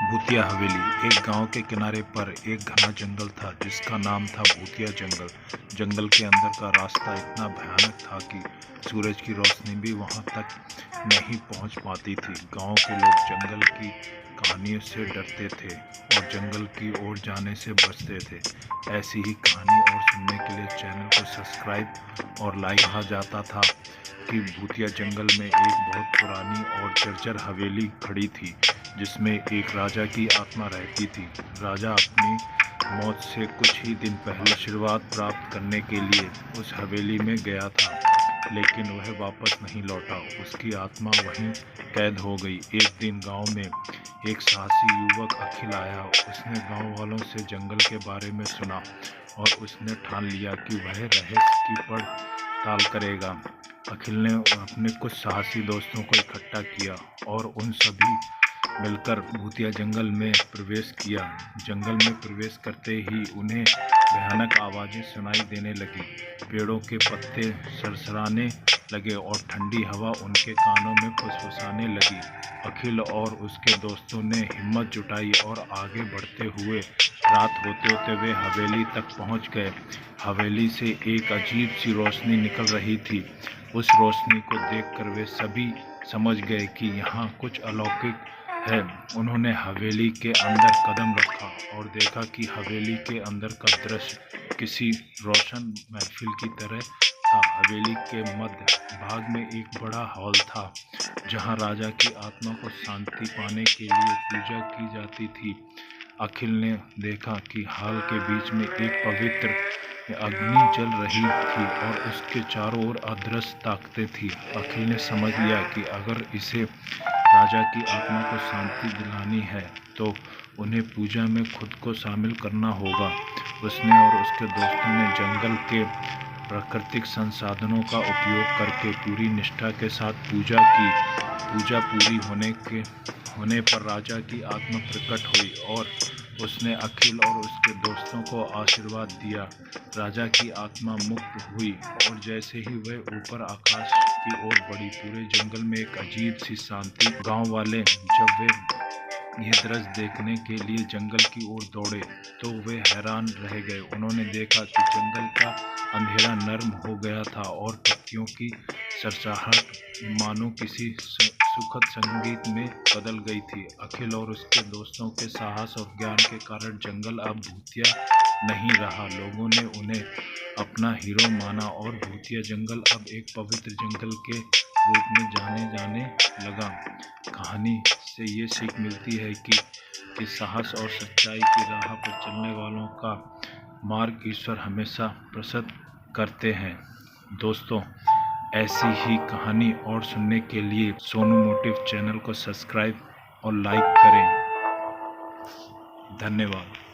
भूतिया हवेली। एक गांव के किनारे पर एक घना जंगल था जिसका नाम था भूतिया जंगल। जंगल के अंदर का रास्ता इतना भयानक था कि सूरज की रोशनी भी वहां तक नहीं पहुंच पाती थी। गांव के लोग जंगल की कहानियों से डरते थे और जंगल की ओर जाने से बचते थे। ऐसी ही कहानी और सुनने के लिए चैनल को सब्सक्राइब और लाइक। कहा जाता था कि भूतिया जंगल में एक बहुत पुरानी और जर्जर हवेली खड़ी थी जिसमें एक राजा की आत्मा रहती थी। राजा अपनी मौत से कुछ ही दिन पहले आशीर्वाद प्राप्त करने के लिए उस हवेली में गया था, लेकिन वह वापस नहीं लौटा। उसकी आत्मा वहीं कैद हो गई। एक दिन गांव में एक साहसी युवक अखिल आया। उसने गांव वालों से जंगल के बारे में सुना और उसने ठान लिया कि वह रहस्य की पड़ताल करेगा। अखिल ने अपने कुछ साहसी दोस्तों को इकट्ठा किया और उन सभी मिलकर भूतिया जंगल में प्रवेश किया। जंगल में प्रवेश करते ही उन्हें भयानक आवाजें सुनाई देने लगी। पेड़ों के पत्ते सरसराने लगे और ठंडी हवा उनके कानों में फुसफुसाने लगी। अखिल और उसके दोस्तों ने हिम्मत जुटाई और आगे बढ़ते हुए रात होते होते वे हवेली तक पहुंच गए। हवेली से एक अजीब सी रोशनी निकल रही थी। उस रोशनी को देखकर वे सभी समझ गए कि यहाँ कुछ अलौकिक है। उन्होंने हवेली के अंदर कदम रखा और देखा कि हवेली के अंदर का दृश्य किसी रोशन महफिल की तरह था। हवेली के मध्य भाग में एक बड़ा हॉल था जहाँ राजा की आत्मा को शांति पाने के लिए पूजा की जाती थी। अखिल ने देखा कि हॉल के बीच में एक पवित्र अग्नि जल रही थी और उसके चारों ओर अदृश्य ताकतें थी। अखिल ने समझ लिया कि अगर इसे राजा की आत्मा को शांति दिलानी है तो उन्हें पूजा में खुद को शामिल करना होगा। उसने और उसके दोस्तों ने जंगल के प्राकृतिक संसाधनों का उपयोग करके पूरी निष्ठा के साथ पूजा की। पूजा पूरी होने पर राजा की आत्मा प्रकट हुई और उसने अखिल और उसके दोस्तों को आशीर्वाद दिया। राजा की आत्मा मुक्त हुई और जैसे ही वह ऊपर आकाश की ओर बढ़ी, पूरे जंगल में एक अजीब सी शांति। गांव वाले जब वे यह दृश्य देखने के लिए जंगल की ओर दौड़े तो वे हैरान रह गए। उन्होंने देखा कि जंगल का अंधेरा नर्म हो गया था और पत्तियों की सरसराहट मानो किसी सुखद संगीत में बदल गई थी। अखिल और उसके दोस्तों के साहस और ज्ञान के कारण जंगल अब भूतिया नहीं रहा। लोगों ने उन्हें अपना हीरो माना और भूतिया जंगल अब एक पवित्र जंगल के रूप में जाने लगा। कहानी से ये सीख मिलती है कि साहस और सच्चाई की राह पर चलने वालों का मार्ग ईश्वर हमेशा प्रसन्न करते हैं। दोस्तों, ऐसी ही कहानी और सुनने के लिए सोनू मोटिव चैनल को सब्सक्राइब और लाइक करें। धन्यवाद।